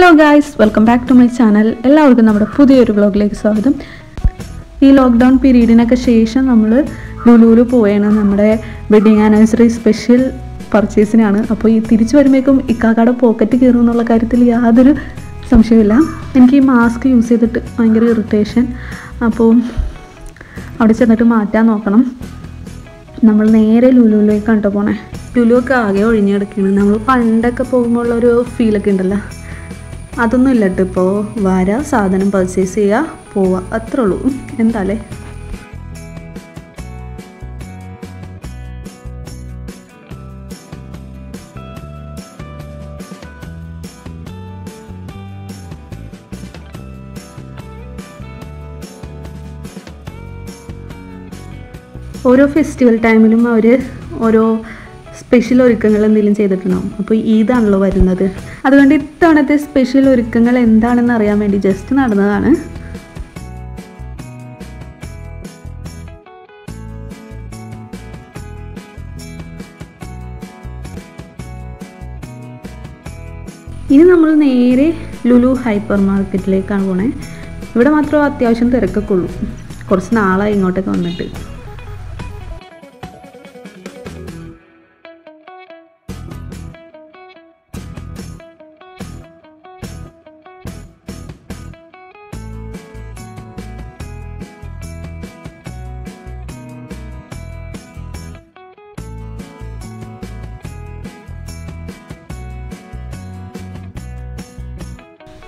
Hello guys, welcome back to my channel. എല്ലാവർക്കും നമ്മുടെ പുതിയൊരു വ്ളോഗിലേക്ക് സ്വാഗതം. ഈ ലോക്ക്ഡൗൺ പീരീഡിനൊക്കെ ശേഷം നമ്മൾ ലുലുവിൽ പോയാണ് നമ്മുടെ വെഡിങ് ആനിവേഴ്സറി സ്പെഷ്യൽ പർച്ചേസിനാണ്. അപ്പോൾ ഈ തിരിച്ചു വരുമ്പോഴേക്കും ഇക്കാക്കയുടെ പോക്കറ്റ് കയറും എന്നുള്ള കാര്യത്തിൽ യാതൊരു സംശയമില്ല. എനിക്ക് ഈ മാസ്ക് യൂസ് ചെയ്തിട്ട് ഭയങ്കര ഇറിറ്റേഷൻ. അപ്പോൾ അവിടെ ചെന്നിട്ട് മാറ്റാൻ നോക്കണം. നമ്മൾ നേരെ ലുലുവിലേക്കാണ് കേട്ടോ പോണേ. ലുലുവൊക്കെ ആകെ ഒഴിഞ്ഞു കിടക്കുകയാണ്. നമ്മൾ പണ്ടൊക്കെ പോകുമ്പോൾ ഉള്ളൊരു ഫീലൊക്കെ ഉണ്ടല്ലോ, അതൊന്നും ഇല്ല കേട്ടോ. ഇപ്പോൾ വരാ, സാധനം പർച്ചേസ് ചെയ്യുക, പോവുക, അത്രേ ഉള്ളൂ. എന്താല്ലേ ഓരോ ഫെസ്റ്റിവൽ ടൈമിലും അവർ ഓരോ സ്പെഷ്യൽ ഒരുക്കങ്ങൾ എന്തെങ്കിലും ചെയ്തിട്ടുണ്ടാവും. അപ്പോൾ ഇതാണല്ലോ വരുന്നത്. അതുകൊണ്ട് ഇത്തവണത്തെ സ്പെഷ്യൽ ഒരുക്കങ്ങൾ എന്താണെന്ന് അറിയാൻ വേണ്ടി ജസ്റ്റ് നടന്നതാണ്. ഇനി നമ്മൾ നേരെ ലുലു ഹൈപ്പർ മാർക്കറ്റിലേക്കാണ് പോണേ. ഇവിടെ മാത്രമേ അത്യാവശ്യം തിരക്കൊക്കെ ഉള്ളൂ. കുറച്ച് നാളായി ഇങ്ങോട്ടൊക്കെ വന്നിട്ട്.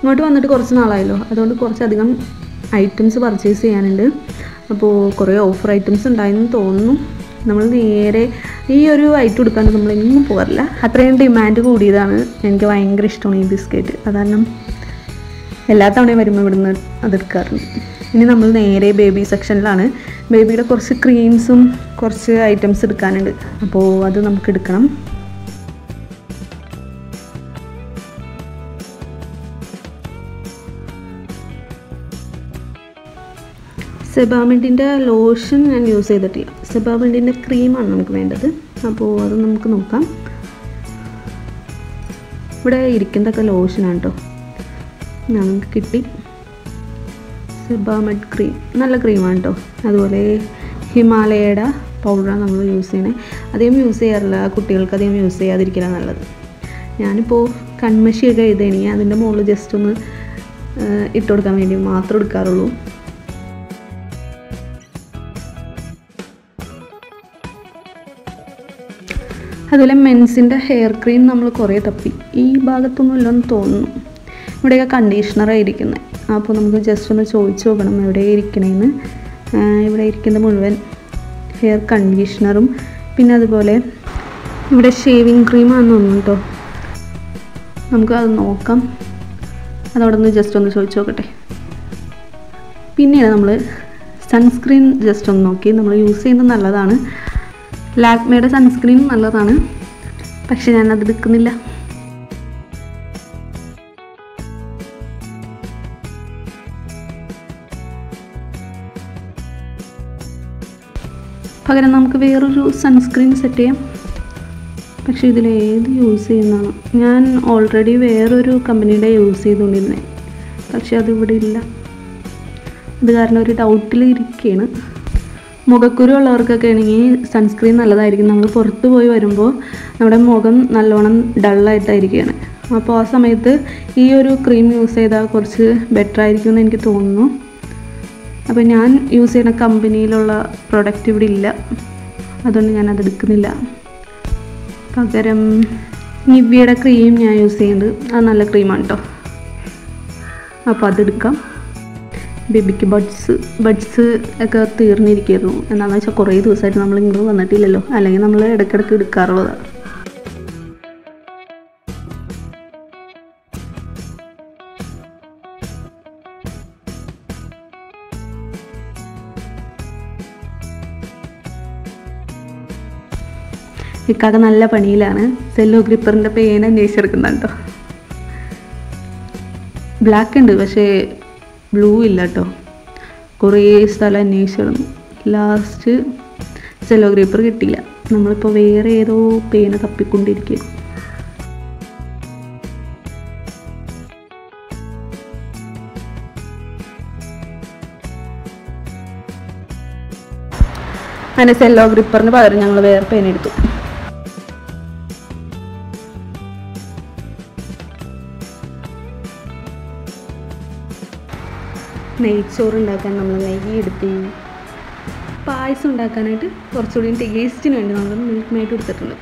ഇങ്ങോട്ട് വന്നിട്ട് കുറച്ച് നാളായല്ലോ, അതുകൊണ്ട് കുറച്ചധികം ഐറ്റംസ് പർച്ചേസ് ചെയ്യാനുണ്ട്. അപ്പോൾ കുറേ ഓഫർ ഐറ്റംസ് ഉണ്ടായെന്ന് തോന്നുന്നു. നമ്മൾ നേരെ ഈ ഒരു ഐറ്റം എടുക്കാണ്ട് നമ്മളെങ്ങും പോകാറില്ല. അത്രയും ഡിമാൻഡ് കൂടിയതാണ്. എനിക്ക് ഭയങ്കര ഇഷ്ടമാണ് ഈ ബിസ്ക്കറ്റ്. അതാണ് എല്ലാ തവണയും വരുമ്പോൾ ഇവിടുന്ന് അതെടുക്കാറുണ്ട്. ഇനി നമ്മൾ നേരെ ബേബി സെക്ഷനിലാണ്. ബേബിയുടെ കുറച്ച് ക്രീംസും കുറച്ച് ഐറ്റംസ് എടുക്കാനുണ്ട്. അപ്പോൾ അത് നമുക്ക് എടുക്കണം. സെബാമെൻറ്റിൻ്റെ ലോഷൻ ഞാൻ യൂസ് ചെയ്തിട്ടില്ല. സെബാമെൻറ്റിൻ്റെ ക്രീമാണ് നമുക്ക് വേണ്ടത്. അപ്പോൾ അത് നമുക്ക് നോക്കാം. ഇവിടെ ഇരിക്കുന്നതൊക്കെ ലോഷനാണ് കേട്ടോ. നമുക്ക് കിട്ടി സെബാമെഡ് ക്രീം. നല്ല ക്രീമാണ് കേട്ടോ. അതുപോലെ ഹിമാലയയുടെ പൗഡറാണ് നമ്മൾ യൂസ് ചെയ്യണേ. അധികം യൂസ് ചെയ്യാറില്ല. കുട്ടികൾക്ക് അധികം യൂസ് ചെയ്യാതിരിക്കലാണ് നല്ലത്. ഞാനിപ്പോൾ കൺമഷിയൊക്കെ എഴുതേണി അതിൻ്റെ മുകളിൽ ജസ്റ്റ് ഒന്ന് ഇട്ട് കൊടുക്കാൻ വേണ്ടി മാത്രം എടുക്കാറുള്ളൂ. അതുപോലെ മെൻസിൻ്റെ ഹെയർ ക്രീം നമ്മൾ കുറേ തപ്പി. ഈ ഭാഗത്തൊന്നും ഇല്ലെന്ന് തോന്നുന്നു. ഇവിടെയൊക്കെ കണ്ടീഷണറായിരിക്കുന്നത്. അപ്പോൾ നമുക്ക് ജസ്റ്റ് ഒന്ന് ചോദിച്ചു നോക്കണം എവിടെ ഇരിക്കണേന്ന്. ഇവിടെ ഇരിക്കുന്ന മുഴുവൻ ഹെയർ കണ്ടീഷണറും പിന്നെ അതുപോലെ ഇവിടെ ഷേവിങ് ക്രീമാണെന്ന് തോന്നുന്നു കേട്ടോ. നമുക്കത് നോക്കാം. അതവിടെ നിന്ന് ജസ്റ്റ് ഒന്ന് ചോദിച്ചു നോക്കട്ടെ. പിന്നെയാണ് നമ്മൾ സൺസ്ക്രീൻ ജസ്റ്റ് ഒന്ന് നോക്കി. നമ്മൾ യൂസ് ചെയ്യുന്നത് നല്ലതാണ്. ലാക്മേയുടെ സൺസ്ക്രീൻ നല്ലതാണ്. പക്ഷെ ഞാനത് എടുക്കുന്നില്ല. പകരം നമുക്ക് വേറൊരു സൺസ്ക്രീൻ സെറ്റ് ചെയ്യാം. പക്ഷെ ഇതിലേത് യൂസ് ചെയ്യുന്നതാണ്. ഞാൻ ഓൾറെഡി വേറൊരു കമ്പനിയുടെ യൂസ് ചെയ്തുകൊണ്ടിരുന്നത്. പക്ഷെ അതിവിടെ ഇല്ല. അത് കാരണം ഒരു ഡൗട്ടിൽ ഇരിക്കുകയാണ്. മുഖക്കുരു ഉള്ളവർക്കൊക്കെ ആണെങ്കിൽ സൺസ്ക്രീൻ നല്ലതായിരിക്കും. നമ്മൾ പുറത്ത് പോയി വരുമ്പോൾ നമ്മുടെ മുഖം നല്ലോണം ഡള്ളായിട്ടായിരിക്കുകയാണ്. അപ്പോൾ ആ സമയത്ത് ഈ ഒരു ക്രീം യൂസ് ചെയ്താൽ കുറച്ച് ബെറ്റർ ആയിരിക്കും എന്ന് എനിക്ക് തോന്നുന്നു. അപ്പോൾ ഞാൻ യൂസ് ചെയ്യുന്ന കമ്പനിയിലുള്ള പ്രൊഡക്റ്റ് ഇവിടെ ഇല്ല. അതുകൊണ്ട് ഞാനത് എടുക്കുന്നില്ല. പകരം നിവ്യയുടെ ക്രീം ഞാൻ യൂസ് ചെയ്യുന്നത്. അത് നല്ല ക്രീമാണ് കേട്ടോ. അപ്പോൾ അതെടുക്കാം. ബേബിക്ക് ബഡ്സ് ഒക്കെ തീർന്നിരിക്കുന്നു. എന്താണെന്ന് വെച്ചാൽ കുറേ ദിവസമായിട്ട് നമ്മൾ ഇങ്ങോട്ട് വന്നിട്ടില്ലല്ലോ. അല്ലെങ്കിൽ നമ്മൾ ഇടയ്ക്കിടയ്ക്ക് എടുക്കാറുള്ളതാണ്. ഇക്കാക്ക നല്ല പണിയിലാണ്. സെല്ലോ ഗ്രിപ്പറിൻ്റെ പേന അന്വേഷിച്ചെടുക്കുന്നുണ്ടോ. ബ്ലാക്ക് ഉണ്ട്, പക്ഷേ ബ്ലൂ ഇല്ല കേട്ടോ. കുറേ സ്ഥലം അന്വേഷിച്ചിരുന്നു. ലാസ്റ്റ് സെല്ലോ ഗ്രിപ്പർ കിട്ടിയില്ല. നമ്മളിപ്പോൾ വേറെ ഏതോ പേന തപ്പിക്കൊണ്ടിരിക്കുക. അങ്ങനെ സെല്ലോ ഗ്രിപ്പറിന് പകരം ഞങ്ങൾ വേറെ പേന എടുത്തു. നെയ്ച്ചോറ് ഉണ്ടാക്കാൻ നമ്മൾ നെയ്യ് എടുത്തു. പായസം ഉണ്ടാക്കാനായിട്ട് കുറച്ചുകൂടി ടേസ്റ്റിന് വേണ്ടി നമ്മൾ മിൽക്ക് മെയ്ഡ് എടുത്തിട്ടുണ്ട്.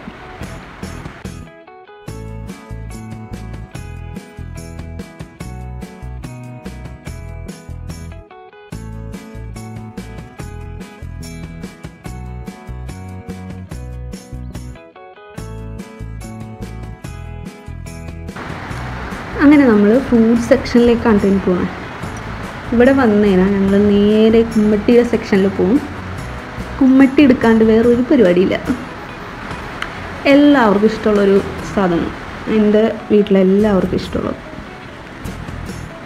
അങ്ങനെ നമ്മൾ ഫ്രൂട്ട് സെക്ഷനിലേക്കാണ് ഇനി പോകുന്നത്. ഇവിടെ വന്നു കഴിഞ്ഞാൽ ഞങ്ങൾ നേരെ കുമ്മട്ടിയുടെ സെക്ഷനിൽ പോകും. കുമ്മട്ടി എടുക്കാണ്ട് വേറൊരു പരിപാടിയില്ല. എല്ലാവർക്കും ഇഷ്ടമുള്ളൊരു സാധനം, എൻ്റെ വീട്ടിലെല്ലാവർക്കും ഇഷ്ടമുള്ളത്.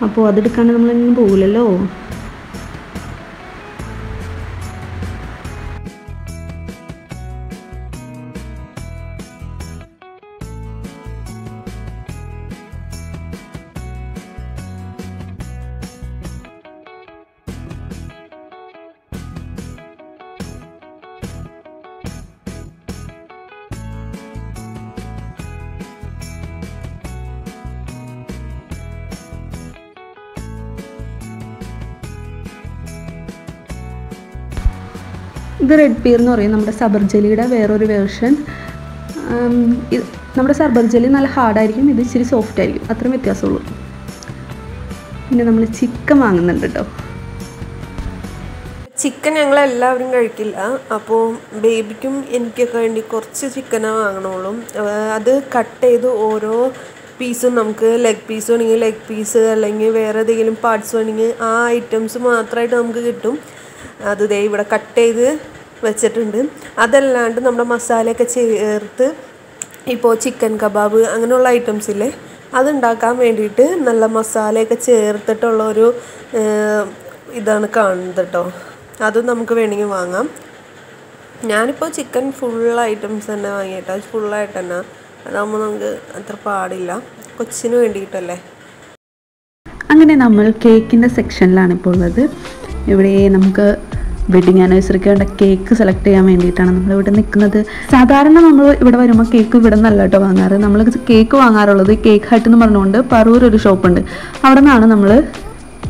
അപ്പോൾ അതെടുക്കാണ്ട് നമ്മളെങ്ങനെ പോകില്ലല്ലോ. ഇത് റെഡ് പീർ എന്ന് പറയും, നമ്മുടെ സബർജലിയുടെ വേറൊരു വേർഷൻ. നമ്മുടെ സബർജലി നല്ല ഹാർഡായിരിക്കും, ഇത് ഇച്ചിരി സോഫ്റ്റ് ആയിരിക്കും, അത്രയും വ്യത്യാസമുള്ളൂ. പിന്നെ നമ്മൾ ചിക്കൻ വാങ്ങുന്നുണ്ട് കേട്ടോ. ചിക്കൻ ഞങ്ങളെല്ലാവരും കഴിക്കില്ല, അപ്പോൾ ബേബിക്കും എനിക്കൊക്കെ വേണ്ടി കുറച്ച് ചിക്കനേ വാങ്ങണുള്ളൂ. അത് കട്ട് ചെയ്ത് ഓരോ പീസും നമുക്ക് ലെഗ് പീസ് വേണമെങ്കിൽ ലെഗ് പീസ്, അല്ലെങ്കിൽ വേറെ ഏതെങ്കിലും പാർട്സ് വേണമെങ്കിൽ ആ ഐറ്റംസ് മാത്രമായിട്ട് നമുക്ക് കിട്ടും. അത് ദേ ഇവിടെ കട്ട് ചെയ്ത് വെച്ചിട്ടുണ്ട്. അതല്ലാണ്ട് നമ്മുടെ മസാലയൊക്കെ ചേർത്ത് ഇപ്പോൾ ചിക്കൻ കബാബ് അങ്ങനെയുള്ള ഐറ്റംസില്ലേ, അതുണ്ടാക്കാൻ വേണ്ടിയിട്ട് നല്ല മസാലയൊക്കെ ചേർത്തിട്ടുള്ളൊരു ഇതാണ് കാണുന്നത് കേട്ടോ. അതും നമുക്ക് വേണമെങ്കിൽ വാങ്ങാം. ഞാനിപ്പോൾ ചിക്കൻ ഫുൾ ഐറ്റംസ് തന്നെ വാങ്ങിയിട്ടോ, ഫുള്ളായിട്ട് തന്നെ. അതാകുമ്പോൾ നമുക്ക് അത്ര പാടില്ല, കൊച്ചിന് വേണ്ടിയിട്ടല്ലേ. അങ്ങനെ നമ്മൾ കേക്കിൻ്റെ സെക്ഷനിലാണ് ഇപ്പോൾ ഉള്ളത്. ഇവിടെ നമുക്ക് വെഡിങ് ആനിവേഴ്സറിക്ക് വേണ്ട കേക്ക് സെലക്ട് ചെയ്യാൻ വേണ്ടിയിട്ടാണ് നമ്മളിവിടെ നിൽക്കുന്നത്. സാധാരണ നമ്മൾ ഇവിടെ വരുമ്പോൾ കേക്ക് ഇവിടെ നിന്നല്ല കേട്ടോ വാങ്ങാറ്. നമ്മൾ കേക്ക് വാങ്ങാറുള്ളത് കേക്ക് ഹട്ട് എന്ന് പറഞ്ഞുകൊണ്ട് പറൂർ ഒരു ഷോപ്പുണ്ട്, അവിടെ നിന്നാണ് നമ്മൾ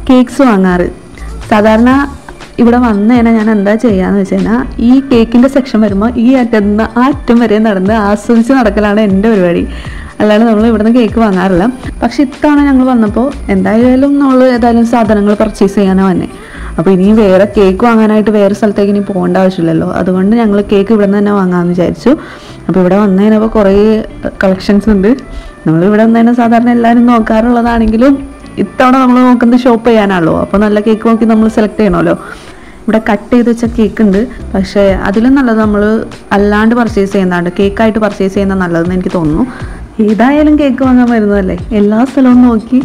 കേക്ക്സ് വാങ്ങാറ്. സാധാരണ ഇവിടെ വന്നു കഴിഞ്ഞാൽ ഞാൻ എന്താ ചെയ്യാന്ന് വെച്ച് കഴിഞ്ഞാൽ, ഈ കേക്കിൻ്റെ സെക്ഷൻ വരുമ്പോൾ ഈ അറ്റം നിന്ന് ആ അറ്റം വരെ നടന്ന് ആസ്വദിച്ച് നടക്കലാണ് എൻ്റെ പരിപാടി. അല്ലാണ്ട് നമ്മൾ ഇവിടുന്ന് കേക്ക് വാങ്ങാറില്ല. പക്ഷെ ഇത്തവണ ഞങ്ങൾ വന്നപ്പോൾ എന്തായാലും നമ്മൾ ഏതായാലും സാധനങ്ങൾ പർച്ചേസ് ചെയ്യാനോ വന്നെ. അപ്പോൾ ഇനി വേറെ കേക്ക് വാങ്ങാനായിട്ട് വേറെ സ്ഥലത്തേക്ക് ഇനി പോകേണ്ട ആവശ്യമില്ലല്ലോ. അതുകൊണ്ട് ഞങ്ങൾ കേക്ക് ഇവിടെ നിന്ന് തന്നെ വാങ്ങാമെന്ന് വിചാരിച്ചു. അപ്പോൾ ഇവിടെ വന്നു കഴിഞ്ഞപ്പോൾ കുറേ കളക്ഷൻസ് ഉണ്ട്. നമ്മളിവിടെ വന്നു കഴിഞ്ഞാൽ സാധാരണ എല്ലാവരും നോക്കാറുള്ളതാണെങ്കിലും ഇത്തവണ നമ്മൾ നോക്കുന്നത് ഷോപ്പ് ചെയ്യാനാണല്ലോ. അപ്പോൾ നല്ല കേക്ക് നോക്കി നമ്മൾ സെലക്ട് ചെയ്യണമല്ലോ. ഇവിടെ കട്ട് ചെയ്ത് വെച്ച കേക്ക് ഉണ്ട്, പക്ഷേ അതിലും നല്ലത് നമ്മൾ അല്ലാണ്ട് പർച്ചേസ് ചെയ്യുന്നതാണ്, കേക്കായിട്ട് പർച്ചേസ് ചെയ്യുന്നത് നല്ലതെന്ന് എനിക്ക് തോന്നുന്നു. ഏതായാലും കേക്ക് വാങ്ങാൻ വരുന്നതല്ലേ, എല്ലാ സ്ഥലവും നോക്കി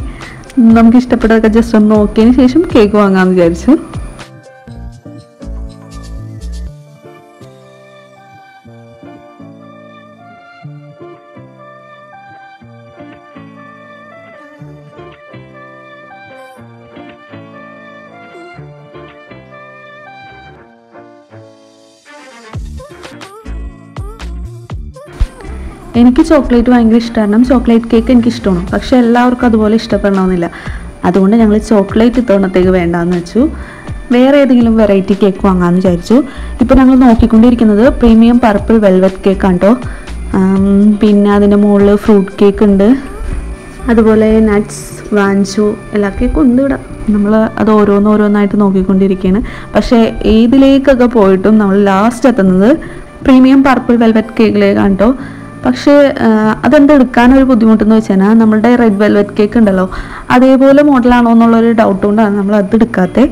നമുക്ക് ഇഷ്ടപ്പെട്ടതൊക്കെ ജസ്റ്റ് ഒന്ന് നോക്കിയതിന് ശേഷം കേക്ക് വാങ്ങാമെന്ന് വിചാരിച്ചു. എനിക്ക് ചോക്ലേറ്റ് ഭയങ്കര ഇഷ്ടമാണ്, ചോക്ലേറ്റ് കേക്ക് എനിക്ക് ഇഷ്ടമാണ്. പക്ഷേ എല്ലാവർക്കും അതുപോലെ ഇഷ്ടപ്പെടണമെന്നില്ല. അതുകൊണ്ട് ഞങ്ങൾ ചോക്ലേറ്റ് ഇത്തവണത്തേക്ക് വേണ്ടാന്ന് വെച്ചു. വേറെ ഏതെങ്കിലും വെറൈറ്റി കേക്ക് വാങ്ങാമെന്ന് വിചാരിച്ചു. ഇപ്പോൾ ഞങ്ങൾ നോക്കിക്കൊണ്ടിരിക്കുന്നത് പ്രീമിയം പർപ്പിൾ വെൽവെറ്റ് കേക്കാണ് കേട്ടോ. പിന്നെ അതിൻ്റെ മുകളിൽ ഫ്രൂട്ട് കേക്ക് ഉണ്ട്, അതുപോലെ നട്ട്സ് വാഞ്ചു എല്ലാ കേക്കും ഉണ്ട് ഇവിടെ. നമ്മൾ അത് ഓരോന്നായിട്ട് നോക്കിക്കൊണ്ടിരിക്കുകയാണ്. പക്ഷേ ഏതിലേക്കൊക്കെ പോയിട്ടും നമ്മൾ ലാസ്റ്റ് എത്തുന്നത് പ്രീമിയം പർപ്പിൾ വെൽവെറ്റ് കേക്കിലേക്കാണ് കേട്ടോ. പക്ഷേ അതെന്തെടുക്കാനൊരു ബുദ്ധിമുട്ടെന്ന് വെച്ചാൽ നമ്മളുടെ റെഡ് വെൽവെറ്റ് കേക്ക് ഉണ്ടല്ലോ, അതേപോലെ മോഡലാണോ എന്നുള്ളൊരു ഡൗട്ട് കൊണ്ടാണ് നമ്മൾ അതെടുക്കാത്തത്.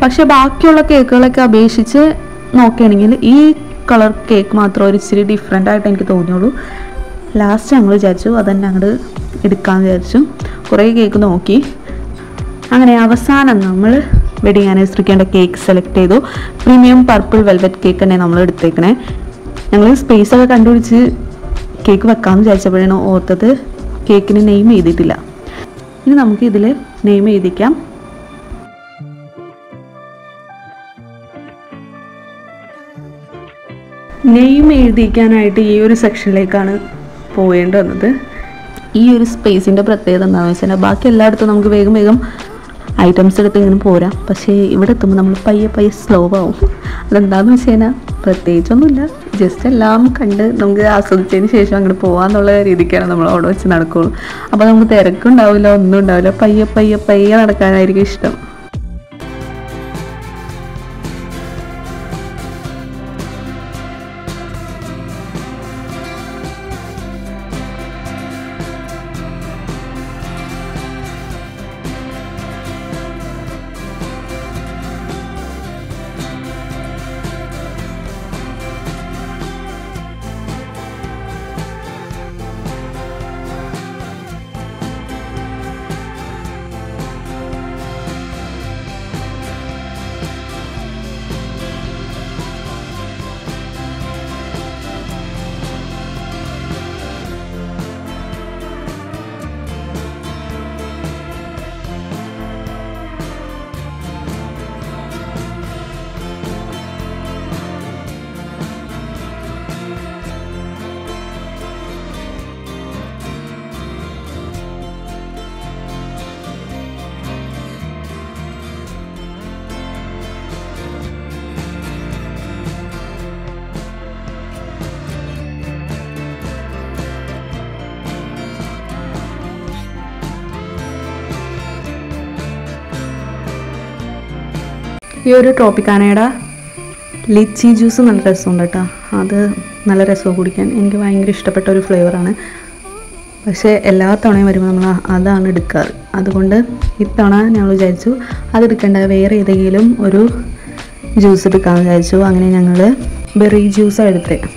പക്ഷെ ബാക്കിയുള്ള കേക്കുകളൊക്കെ അപേക്ഷിച്ച് നോക്കുകയാണെങ്കിൽ ഈ കളർ കേക്ക് മാത്രം ഒരു ഇച്ചിരി ഡിഫറെൻ്റ് ആയിട്ട് എനിക്ക് തോന്നിയുള്ളൂ. ലാസ്റ്റ് ഞങ്ങൾ വിചാരിച്ചു അതന്നെ അങ്ങോട്ട് എടുക്കാമെന്ന് വിചാരിച്ചു. കുറേ കേക്ക് നോക്കി. അങ്ങനെ അവസാനം നമ്മൾ വെഡിങ് ആനിവേഴ്സറിക്ക് വേണ്ട കേക്ക് സെലക്ട് ചെയ്തു. പ്രീമിയം പർപ്പിൾ വെൽവെറ്റ് കേക്ക് തന്നെ നമ്മൾ എടുത്തേക്കണേ. ഞങ്ങൾ സ്പേസൊക്കെ കണ്ടുപിടിച്ച് കേക്ക് വെക്കാമെന്ന് വിചാരിച്ചപ്പോഴാണ് ഓർത്തത് കേക്കിന് നെയിം എഴുതിയിട്ടില്ല. ഇനി നമുക്ക് ഇതിൽ നെയിം എഴുതിക്കാം. നെയിം എഴുതിക്കാനായിട്ട് ഈ ഒരു സെക്ഷനിലേക്കാണ് പോകേണ്ടി വന്നത്. ഈ ഒരു സ്പേസിൻ്റെ പ്രത്യേകത എന്താണെന്ന് വെച്ചാൽ ബാക്കി എല്ലായിടത്തും നമുക്ക് വേഗം വേഗം ഐറ്റംസ് എടുത്ത് ഇങ്ങനെ പോരാം. പക്ഷേ ഇവിടെ എത്തുമ്പോൾ നമ്മൾ പയ്യെ സ്ലോ ആവും. അതെന്താണെന്ന് വെച്ച് കഴിഞ്ഞാൽ പ്രത്യേകിച്ചൊന്നുമില്ല, ജസ്റ്റ് എല്ലാം കണ്ട് നമുക്ക് ആസ്വദിച്ചതിന് ശേഷം അങ്ങോട്ട് പോകാമെന്നുള്ള രീതിക്കാണ് നമ്മൾ അവിടെ വെച്ച് നടക്കുകയുള്ളൂ. അപ്പോൾ നമുക്ക് തിരക്കുണ്ടാവില്ല, ഒന്നും ഉണ്ടാവില്ല. പയ്യെ നടക്കാനായിരിക്കും ഇഷ്ടം. ഈ ഒരു ട്രോപ്പിക്കാനയുടെ ലിച്ചി ജ്യൂസ് നല്ല രസമുണ്ട് കേട്ടോ. അത് നല്ല രസമാണ് കുടിക്കാൻ. എനിക്ക് ഭയങ്കര ഇഷ്ടപ്പെട്ട ഒരു ഫ്ലേവറാണ്. പക്ഷേ എല്ലാ തവണയും വരുമ്പോൾ നമ്മൾ അതാണ് എടുക്കാറ്. അതുകൊണ്ട് ഇത്തവണ ഞങ്ങൾ വിചാരിച്ചു അതെടുക്കേണ്ട വേറെ ഏതെങ്കിലും ഒരു ജ്യൂസ് എടുക്കാമെന്ന് വിചാരിച്ചു. അങ്ങനെ ഞങ്ങൾ ബെറി ജ്യൂസാണ് എടുത്തത്.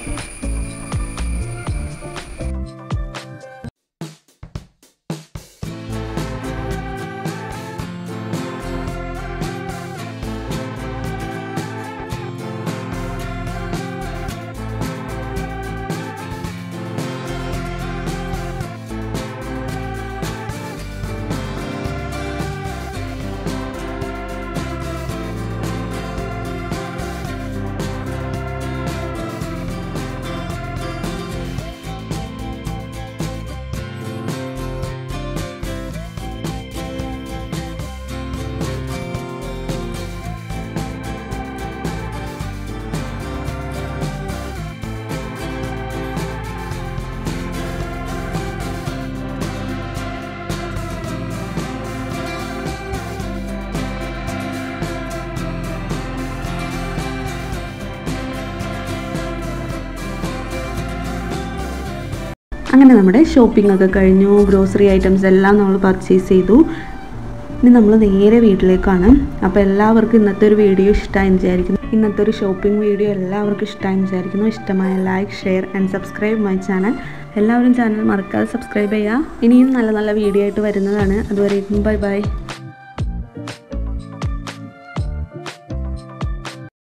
അങ്ങനെ നമ്മുടെ ഷോപ്പിംഗ് ഒക്കെ കഴിഞ്ഞു. ഗ്രോസറി ഐറ്റംസ് എല്ലാം നമ്മൾ പർച്ചേസ് ചെയ്തു. ഇനി നമ്മൾ നേരെ വീട്ടിലേക്കാണ്. അപ്പോൾ എല്ലാവർക്കും ഇന്നത്തെ ഒരു വീഡിയോ ഇഷ്ടമായി വിചാരിക്കുന്നു. ഇന്നത്തെ ഒരു ഷോപ്പിംഗ് വീഡിയോ എല്ലാവർക്കും ഇഷ്ടമായി വിചാരിക്കുന്നു. ഇഷ്ടമായ like, share and subscribe my channel. എല്ലാവരും ചാനൽ മറക്കാതെ സബ്സ്ക്രൈബ് ചെയ്യുക. ഇനിയും നല്ല നല്ല വീഡിയോ ആയിട്ട് വരുന്നതാണ്. അതുവരേക്കും ബൈ ബൈ.